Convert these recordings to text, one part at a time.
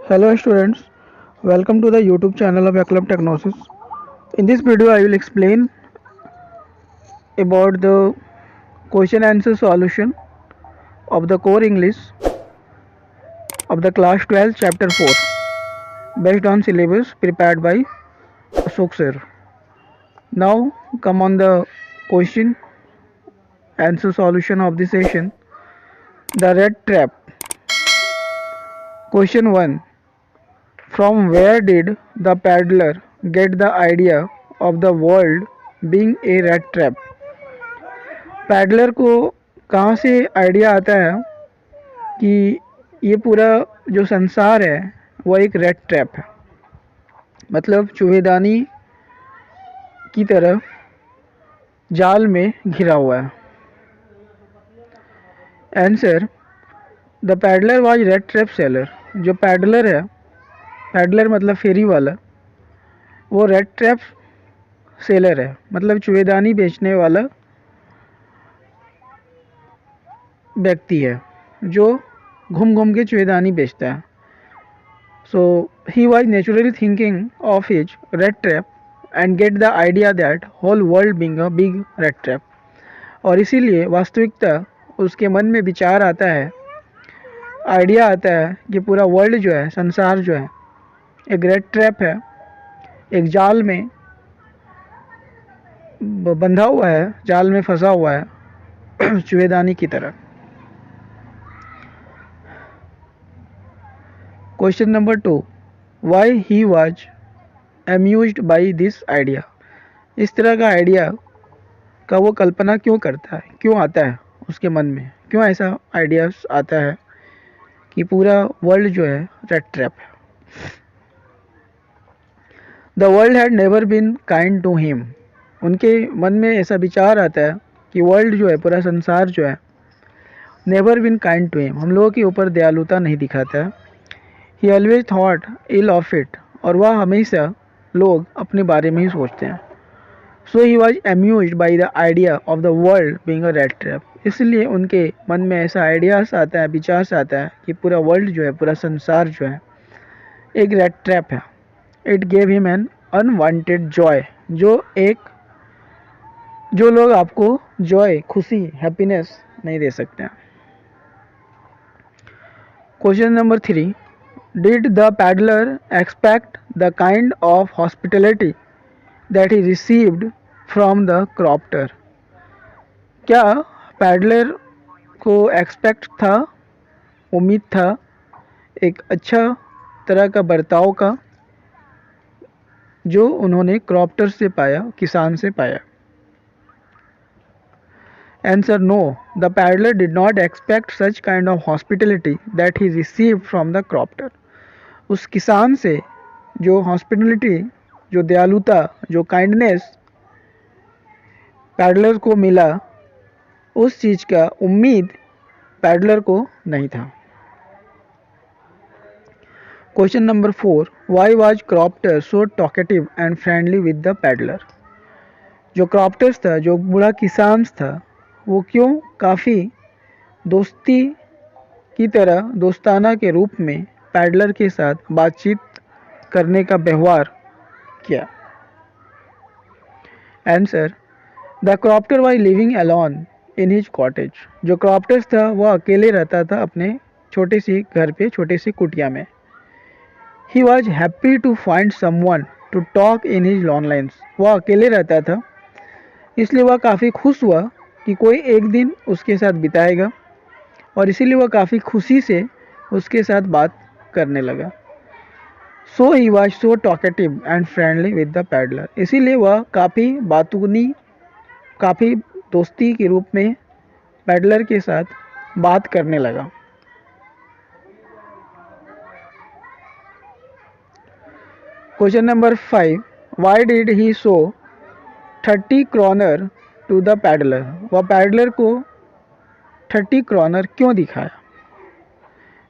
Hello students, welcome to the YouTube channel of Eclub Technosis. In this video I will explain about the question answer solution of the core English of the class 12 chapter 4 based on syllabus prepared by Ashok sir. Now come on the question answer solution of the session. The red trap. Question 1. From where did the paddler get the idea of the world being a rat trap? Peddler को कहाँ से idea आता है कि ये पूरा जो संसार है वो एक रेड ट्रैप है, मतलब चूहेदानी की तरह जाल में घिरा हुआ है। Answer, the peddler was red trap seller. जो पैडलर है, पैडलर मतलब फेरी वाला, वो रेड ट्रैप सेलर है, मतलब चूहेदानी बेचने वाला व्यक्ति है जो घूम घूम के चूहेदानी बेचता है। So he was naturally thinking of his rat trap and get the idea that whole world being a big rat trap. और इसीलिए वास्तविकता उसके मन में विचार आता है, आइडिया आता है कि पूरा वर्ल्ड जो है, संसार जो है, एक रेड ट्रैप है, एक जाल में बंधा हुआ है, जाल में फंसा हुआ है चूहेदानी की तरह। Question number 2. Why he was amused by this idea. इस तरह का आइडिया का वो कल्पना क्यों करता है, क्यों आता है उसके मन में, क्यों ऐसा आइडिया आता है कि पूरा वर्ल्ड जो है रेड ट्रैप है। The world had never been kind to him. उनके मन में ऐसा विचार आता है कि वर्ल्ड जो है, पूरा संसार जो है, never been kind to him, हम लोगों के ऊपर दयालुता नहीं दिखाता है। He always thought ill of it, और वह हमेशा लोग अपने बारे में ही सोचते हैं। So he was amused by the idea of the world being a rat trap. इसलिए उनके मन में ऐसा आइडियाज आता है, विचार आता है कि पूरा वर्ल्ड जो है, पूरा संसार जो है, एक रेड ट्रैप है। It gave him an unwanted Joy, जो लोग आपको जॉय, खुशी, हैप्पीनेस नहीं दे सकते हैं। Question number 3. Did the paddler expect the kind of hospitality that he received from the crofter? क्या पैडलर को एक्सपेक्ट था, उम्मीद था एक अच्छा तरह का बर्ताव का जो उन्होंने क्रॉप्टर से पाया, किसान से पाया? Answer, no. The paddler did not expect such kind of hospitality that he received from the crofter. उस किसान से जो हॉस्पिटलिटी, जो दयालुता, जो काइंडनेस पैडलर को मिला, उस चीज़ का उम्मीद पैडलर को नहीं था। Question number 4. Why was क्रॉप्टर so talkative and friendly with the peddler. जो क्रॉप्टर्स था, जो बूढ़ा किसान था, वो क्यों काफ़ी दोस्ती की तरह, दोस्ताना के रूप में पैडलर के साथ बातचीत करने का व्यवहार किया? Answer, the क्रॉप्टर was living alone in his cottage. जो क्रॉप्टर्स था वह अकेले रहता था अपने छोटे सी घर पे, छोटे सी कुटिया में। He was happy to find someone to talk in his loneliness. वह अकेले रहता था, इसलिए वह काफ़ी खुश हुआ कि कोई एक दिन उसके साथ बिताएगा, और इसीलिए वह काफ़ी खुशी से उसके साथ बात करने लगा। So he was so talkative and friendly with the peddler. इसीलिए वह काफ़ी बातूनी, काफ़ी दोस्ती के रूप में पैडलर के साथ बात करने लगा। Question number 5. Why did he show 30 kronor to the peddler. वह पैडलर को 30 क्रॉनर क्यों दिखाया?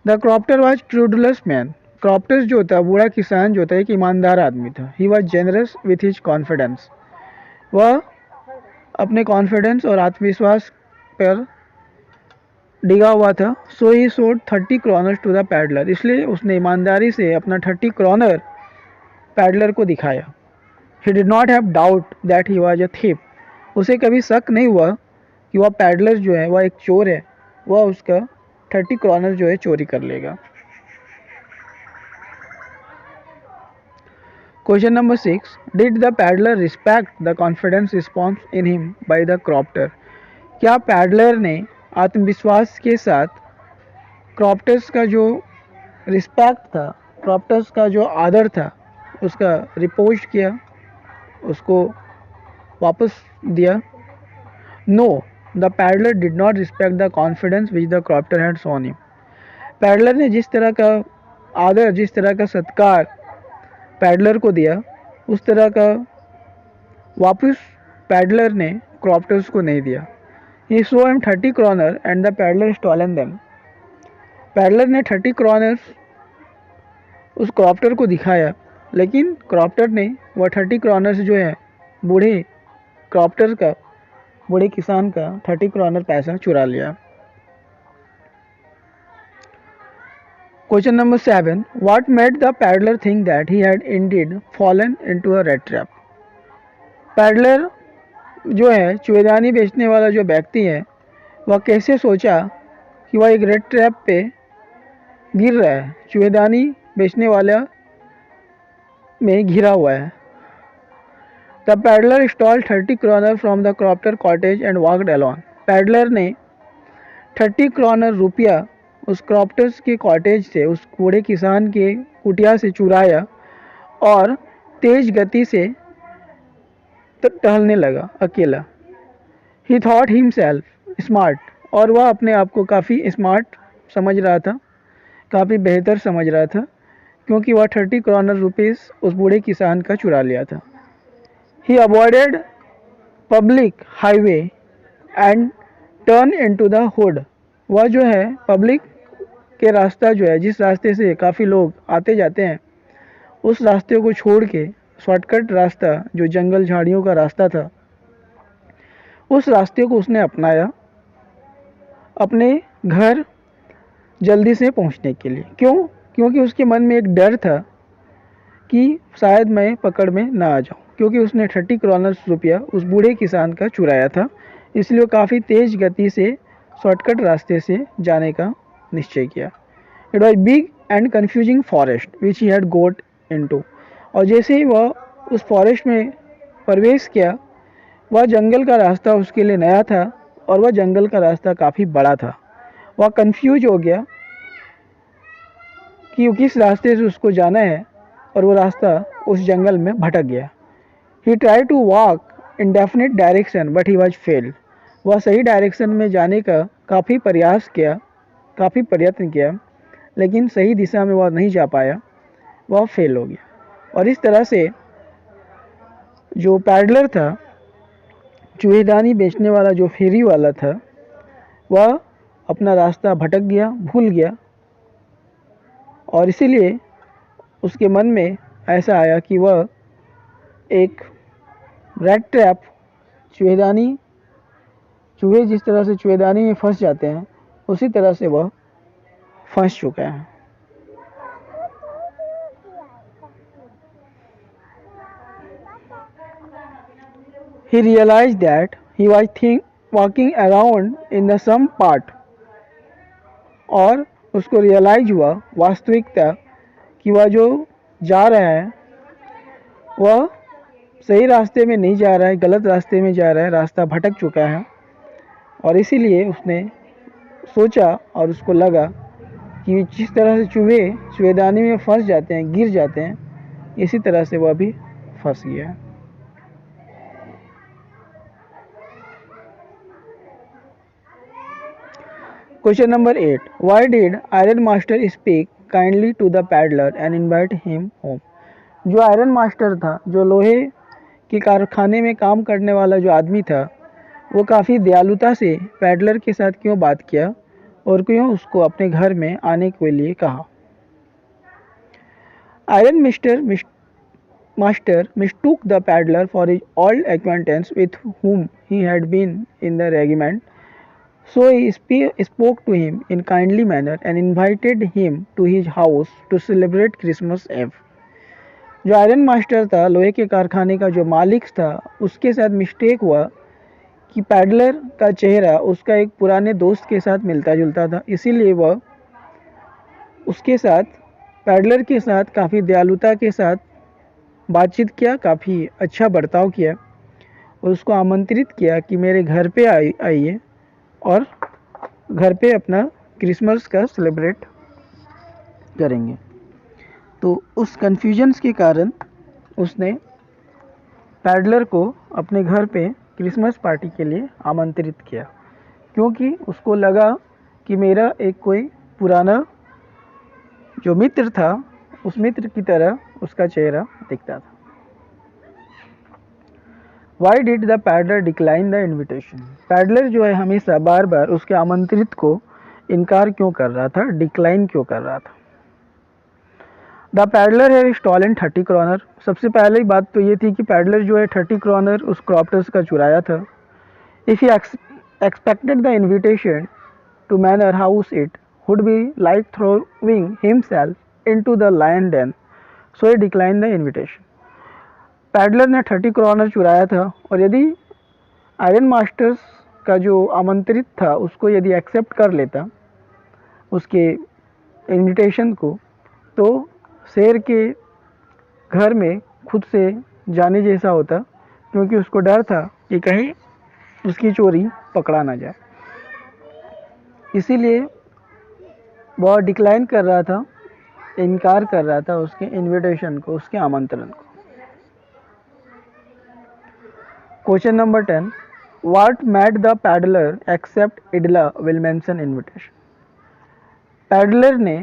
द क्रॉप्टर वॉज ट्रूडलस मैन। क्रॉप्टर जो था, बूढ़ा किसान जो था, एक ईमानदार आदमी था। He was generous with his confidence. वह अपने कॉन्फिडेंस और आत्मविश्वास पर डिगा हुआ था। सो ही सोड 30 क्रॉनर्स टू द पैडलर, इसलिए उसने ईमानदारी से अपना 30 क्रॉनर पैडलर को दिखाया। He did not have doubt that he was a thief, उसे कभी शक नहीं हुआ कि वह पैडलर जो है वह एक चोर है, वह उसका 30 क्रॉनर जो है चोरी कर लेगा। Question number 6, did the peddler respect the confidence response in him by the क्रॉप्टर, क्या पैडलर ने आत्मविश्वास के साथ क्रॉप्टर्स का जो रिस्पेक्ट था, क्रॉप्टर्स का जो आदर था, उसका रिपोज किया, उसको वापस दिया? No, the peddler did not respect the confidence which the crofter had shown him, peddler ने जिस तरह का आदर, जिस तरह का सत्कार पैडलर को दिया, उस तरह का वापस पैडलर ने क्रॉप्टर्स को नहीं दिया। He show him 30 kronor and the peddler stolen them, peddler ने 30 क्रॉनर्स उस क्रॉप्टर को दिखाया, लेकिन क्रॉप्टर ने वह 30 क्रॉनर्स जो है बूढ़े क्रॉप्टर का, बूढ़े किसान का 30 क्रॉनर पैसा चुरा लिया। Question number 7, what made the peddler think that he had Indeed fallen into a rat trap, peddler जो है, चुएदानी बेचने वाला जो व्यक्ति है, वह कैसे सोचा कि वह एक रेड ट्रैप पे गिर रहा है, चुएदानी बेचने वाला में घिरा हुआ है। The peddler stole 30 kronor from the crofter cottage and walked alone, peddler ने 30 क्रॉनर रुपया उस क्रॉप्टर्स के कॉटेज से, उस बूढ़े किसान के कुटिया से चुराया और तेज गति से टहलने लगा अकेला। ही थॉट हिमसेल्फ स्मार्ट, और वह अपने आप को काफ़ी स्मार्ट समझ रहा था, काफ़ी बेहतर समझ रहा था, क्योंकि वह 30 क्रॉनर रुपीस उस बूढ़े किसान का चुरा लिया था। He avoided public highway and turn into the wood, वह जो है पब्लिक के रास्ता जो है, जिस रास्ते से काफ़ी लोग आते जाते हैं, उस रास्ते को छोड़ के शॉर्टकट रास्ता जो जंगल झाड़ियों का रास्ता था, उस रास्ते को उसने अपनाया अपने घर जल्दी से पहुंचने के लिए। क्यों? क्योंकि उसके मन में एक डर था कि शायद मैं पकड़ में ना आ जाऊं, क्योंकि उसने 30 क्रॉनर्स रुपया उस बूढ़े किसान का चुराया था, इसलिए वो काफ़ी तेज़ गति से शॉर्टकट रास्ते से जाने का निश्चय किया। It was big and confusing forest which he had got into, और जैसे ही वह उस फॉरेस्ट में प्रवेश किया, वह जंगल का रास्ता उसके लिए नया था और वह जंगल का रास्ता काफ़ी बड़ा था। वह कंफ्यूज हो गया कि किस रास्ते से उसको जाना है, और वो रास्ता उस जंगल में भटक गया। He try to walk in definite direction but he was failed, वह सही डायरेक्शन में जाने का काफ़ी प्रयास किया, काफ़ी प्रयत्न किया, लेकिन सही दिशा में वह नहीं जा पाया, वह फेल हो गया। और इस तरह से जो पैडलर था, चूहेदानी बेचने वाला जो फेरी वाला था, वह अपना रास्ता भटक गया, भूल गया, और इसीलिए उसके मन में ऐसा आया कि वह एक रेड ट्रैप, चूहेदानी, चूहे जिस तरह से चूहेदानी में फंस जाते हैं, उसी तरह से वह फंस चुका है। He realized that he was walking around in the some part, और उसको रियलाइज हुआ, वास्तविकता, कि वह जो जा रहा है वह सही रास्ते में नहीं जा रहा है, गलत रास्ते में जा रहा है, रास्ता भटक चुका है। और इसीलिए उसने सोचा और उसको लगा कि जिस तरह से चूहे चूहेदानी में फंस जाते हैं, गिर जाते हैं, इसी तरह से वह भी फंस गया। Question number 8, why did ironmaster speak kindly to the peddler and invite him home, जो आयरन मास्टर था, जो लोहे के कारखाने में काम करने वाला जो आदमी था, वो काफ़ी दयालुता से पैडलर के साथ क्यों बात किया और क्यों उसको अपने घर में आने के लिए कहा। Iron master mistook the peddler for his old acquaintance with whom he had been in the regiment So he spoke to him in kindly manner and invited him to his house to celebrate Christmas Eve. जो ironmaster था, लोहे के कारखाने का जो मालिक था, उसके साथ मिस्टेक हुआ कि पैडलर का चेहरा उसका एक पुराने दोस्त के साथ मिलता जुलता था, इसीलिए वह उसके साथ पैडलर के साथ काफ़ी दयालुता के साथ बातचीत किया, काफ़ी अच्छा बर्ताव किया और उसको आमंत्रित किया कि मेरे घर पे आइए और घर पे अपना क्रिसमस का सेलिब्रेट करेंगे। तो उस कन्फ्यूजन्स के कारण उसने पैडलर को अपने घर पे क्रिसमस पार्टी के लिए आमंत्रित किया, क्योंकि उसको लगा कि मेरा एक कोई पुराना जो मित्र था, उस मित्र की तरह उसका चेहरा दिखता था। Why did the peddler decline the invitation? Peddler जो है हमेशा बार बार उसके आमंत्रित को इनकार क्यों कर रहा था, डिक्लाइन क्यों कर रहा था? द पैडलर है स्टॉलन 30 क्रॉनर। सबसे पहले बात तो ये थी कि पैडलर जो है 30 क्रॉनर उस क्रॉप्टर्स का चुराया था। If he expected the invitation to manor house it would be like throwing himself into the lion den, so he decline the invitation. Peddler ने 30 क्रॉनर चुराया था और यदि आयरन मास्टर्स का जो आमंत्रित था उसको यदि एक्सेप्ट कर लेता उसके इन्विटेशन को, तो शेर के घर में खुद से जाने जैसा होता, क्योंकि उसको डर था कि कहीं उसकी चोरी पकड़ा ना जाए। इसीलिए वह डिक्लाइन कर रहा था, इनकार कर रहा था उसके इनविटेशन को, उसके आमंत्रण को। Question number 10, what made the peddler accept Edla Willmansson invitation? Peddler ने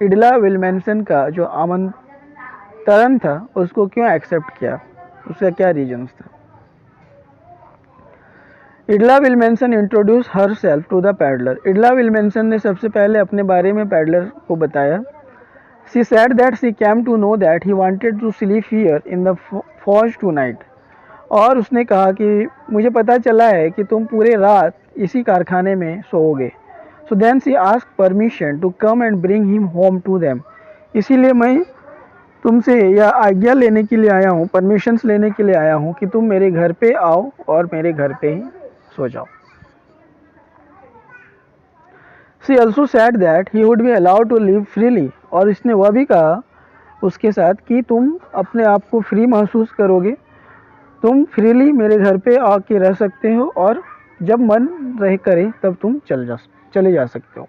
इडला विलमेंसन का जो आमंत्रण था उसको क्यों एक्सेप्ट किया, उसका क्या रीजन्स था? Edla Willmansson introduce her self to the peddler. Edla Willmansson ने सबसे पहले अपने बारे में पैडलर को बताया। She said that she came to know that he wanted to sleep here in the forge tonight. और उसने कहा कि मुझे पता चला है कि तुम पूरे रात इसी कारखाने में सोओगे। So then she ask permission to come and bring him home to them. इसीलिए मैं तुमसे यह आज्ञा लेने के लिए आया हूँ, परमिशंस लेने के लिए आया हूँ कि तुम मेरे घर पे आओ और मेरे घर पे ही सो जाओ। She also said that he would be allowed to live freely. और इसने वह भी कहा उसके साथ कि तुम अपने आप को फ्री महसूस करोगे, तुम फ्रीली मेरे घर पे आके रह सकते हो और जब मन रह करे तब तुम चले जा सकते हो।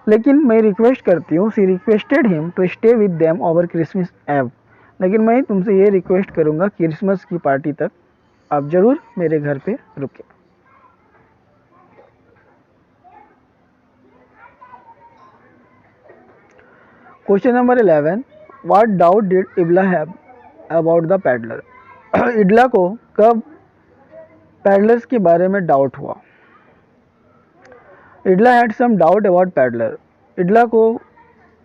लेकिन मैं रिक्वेस्ट करती हूँ, she requested him to stay with them over Christmas Eve. लेकिन मैं तुमसे ये रिक्वेस्ट करूँगा क्रिसमस की पार्टी तक आप ज़रूर मेरे घर पे रुके। Question number 11, what doubt did Edla have about the peddler? Edla को कब पैडलर्स के बारे में डाउट हुआ? Edla had some doubt about peddler. Edla को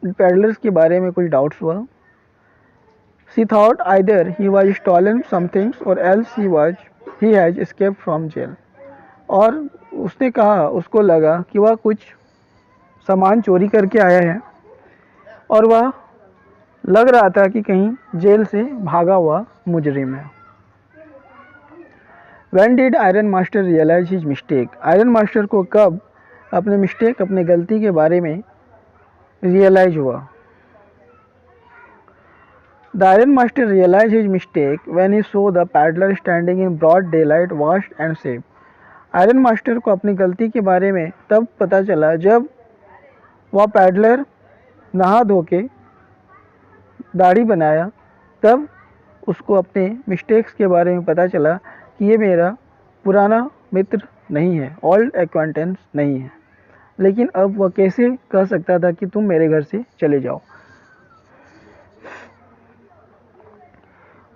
पैडलर्स के बारे में कुछ डाउट्स हुआ। She thought either he was stolen somethings or else he has escaped from jail. और उसने कहा, उसको लगा कि वह कुछ सामान चोरी करके आया है और वह लग रहा था कि कहीं जेल से भागा हुआ मुजरिम है। When did ironmaster realize his mistake? आयरन मास्टर को कब अपने मिस्टेक, अपने गलती के बारे में रियलाइज हुआ? The ironmaster realize his mistake when he saw the peddler standing in broad daylight washed and shaved. Iron master को अपनी गलती के बारे में तब पता चला जब वह पैडलर नहा धो के दाढ़ी बनाया, तब उसको अपने मिस्टेक्स के बारे में पता चला कि ये मेरा पुराना मित्र नहीं है, ओल्ड एक्वेंटेंस नहीं है। लेकिन अब वह कैसे कह सकता था कि तुम मेरे घर से चले जाओ?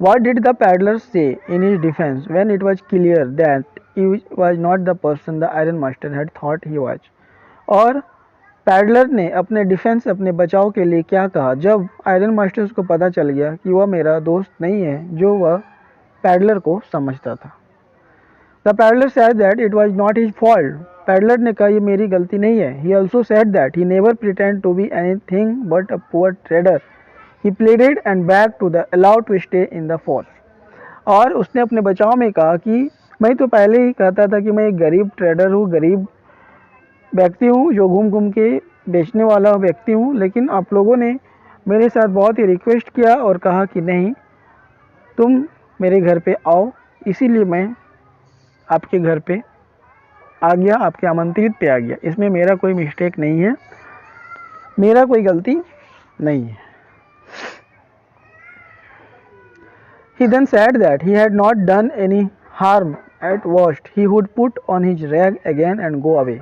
What did the peddler say in his defense when it was clear that he was not the person the iron master had thought he was? और पैडलर ने अपने डिफेंस, अपने बचाव के लिए क्या कहा जब आयरन मास्टर्स को पता चल गया कि वह मेरा दोस्त नहीं है जो वह पैडलर को समझता था? The peddler said that it was not his fault peddler ने कहा, ये मेरी गलती नहीं है. He also said that he never pretended to be anything but a poor trader. He pleaded and begged to the allowed to stay in the force. और उसने अपने बचाव में कहा कि मैं तो पहले ही कहता था कि मैं एक गरीब ट्रेडर हूँ, गरीब व्यक्ति हूँ जो घूम घूम के बेचने वाला व्यक्ति हूँ, लेकिन आप लोगों ने मेरे साथ बहुत ही रिक्वेस्ट किया और कहा कि नहीं, तुम मेरे घर पे आओ, इसीलिए मैं आपके घर पे आ गया, आपके आमंत्रित पे आ गया. इसमें मेरा कोई मिस्टेक नहीं है, मेरा कोई गलती नहीं है. He then said that he had not done any harm. At worst, he would put on his rag again and go away.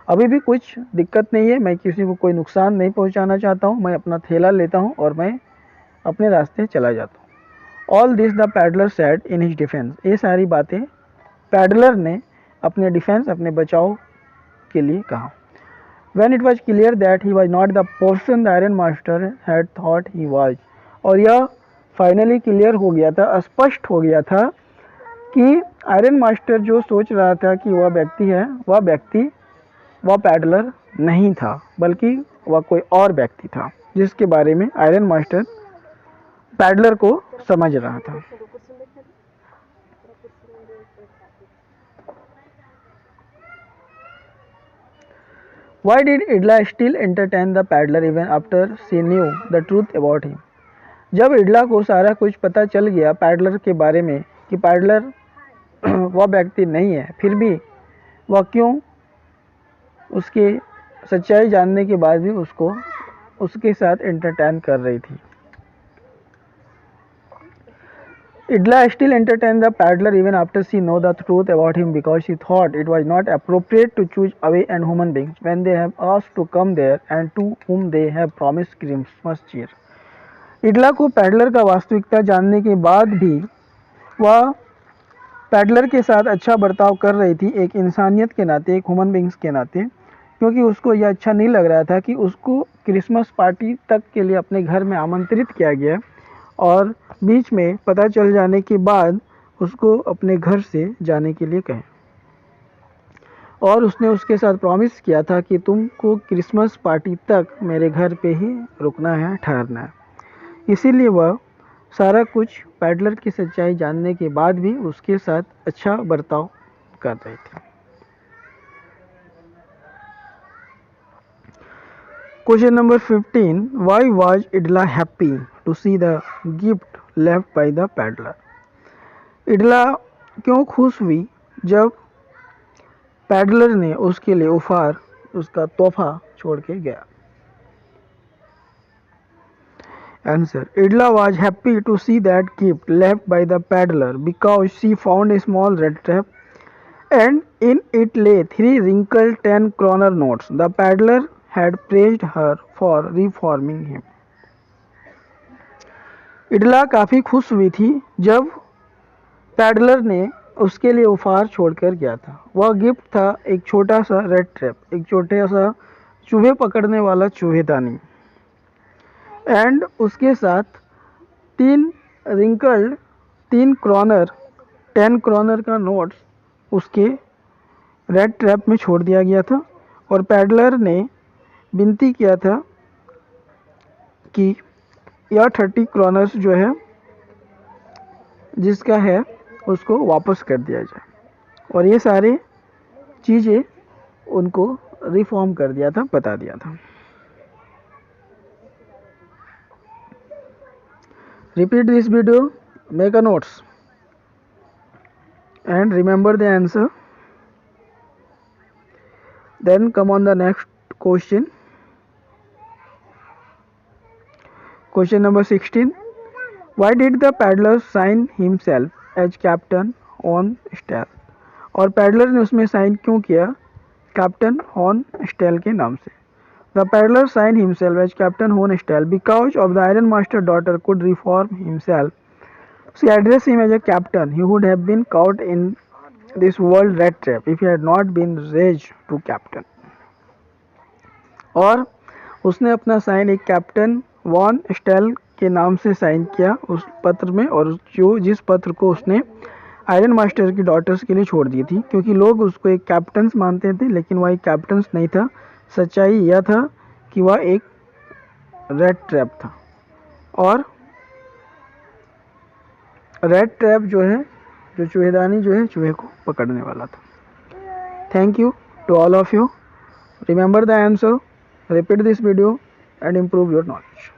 अभी भी कुछ दिक्कत नहीं है, मैं किसी को कोई नुकसान नहीं पहुंचाना चाहता हूं, मैं अपना थैला लेता हूं और मैं अपने रास्ते चला जाता हूं. All this the peddler said in his defense. ये सारी बातें पैडलर ने अपने डिफेंस, अपने बचाव के लिए कहा. When it was clear that he was not the person the iron master had thought he was. और यह फाइनली क्लियर हो गया था, स्पष्ट हो गया था कि आयरन मास्टर जो सोच रहा था कि वह व्यक्ति है, वह पैडलर नहीं था, बल्कि वह कोई और व्यक्ति था जिसके बारे में आयरन मास्टर पैडलर को समझ रहा था. Why did Idla still entertain the peddler even after she knew the truth about him? जब इडला को सारा कुछ पता चल गया पैडलर के बारे में कि पैडलर वह व्यक्ति नहीं है, फिर भी वह क्यों उसके सच्चाई जानने के बाद भी उसके साथ एंटरटेन कर रही थी. Idla still entertained the peddler even after she knew the truth about him because she thought it was not appropriate to choose away and human beings when they have asked to come there and to whom they have promised Christmas cheer. इडला को peddler का वास्तविकता जानने के बाद भी वह peddler के साथ अच्छा बर्ताव कर रही थी, एक इंसानियत के नाते, एक ह्यूमन बींग्स के नाते, क्योंकि उसको यह अच्छा नहीं लग रहा था कि उसको क्रिसमस पार्टी तक के लिए अपने घर में आमंत्रित किया गया और बीच में पता चल जाने के बाद उसको अपने घर से जाने के लिए कहें. और उसने उसके साथ प्रॉमिस किया था कि तुमको क्रिसमस पार्टी तक मेरे घर पे ही रुकना है, ठहरना है. इसीलिए वह सारा कुछ पैडलर की सच्चाई जानने के बाद भी उसके साथ अच्छा बर्ताव कर रहे थे. Question number 15. Why was Edla happy to see the gift left by the peddler? Edla क्यों खुश हुई जब पैडलर ने उसके लिए उपहार, उसका तोहफा छोड़ के गया? Answer. Idla was happy to see that gift left by the peddler because she found a small red trap and in it lay 3 wrinkled 10-kroner notes. The peddler had praised her for reforming him. इडला काफ़ी खुश हुई थी जब peddler ने उसके लिए उपहार छोड़कर गया था. वह गिफ्ट था एक छोटा सा रेड ट्रैप, एक छोटा सा चूहे पकड़ने वाला चूहेदानी, एंड उसके साथ 3 रिंकल्ड 3 क्रॉनर 10 क्रॉनर का नोट्स उसके रेड ट्रैप में छोड़ दिया गया था. और पैडलर ने विनती किया था कि यह 30 क्रॉनर्स जो है जिसका है उसको वापस कर दिया जाए, और ये सारे चीज़ें उनको रिफॉर्म कर दिया था, बता दिया था. Repeat this video, make a notes and remember the answer. Then come on the next question. Question number 16. Why did the peddler sign himself as captain on Stell? और पैडलर ने उसमें साइन क्यों किया कैप्टन हॉर्न स्टेल के नाम से? The peddler signed himself as Captain Honestel because of the Iron Master daughter could reform himself. She addressed him as a captain. He would have been caught in this world rat trap if he had not been raised to captain. और उसने अपना sign एक captain von stele के नाम से sign किया उस पत्र में, और जो जिस पत्र को उसने आयरन मास्टर की डॉटर्स के लिए छोड़ दी थी, क्योंकि लोग उसको एक कैप्टन मानते थे, लेकिन वह एक कैप्टन नहीं था। सच्चाई यह था कि वह एक रेड ट्रैप था, और रेड ट्रैप जो है, जो चूहेदानी जो है चूहे को पकड़ने वाला था। Thank you to all of you. Remember the answer, repeat this video and improve your knowledge.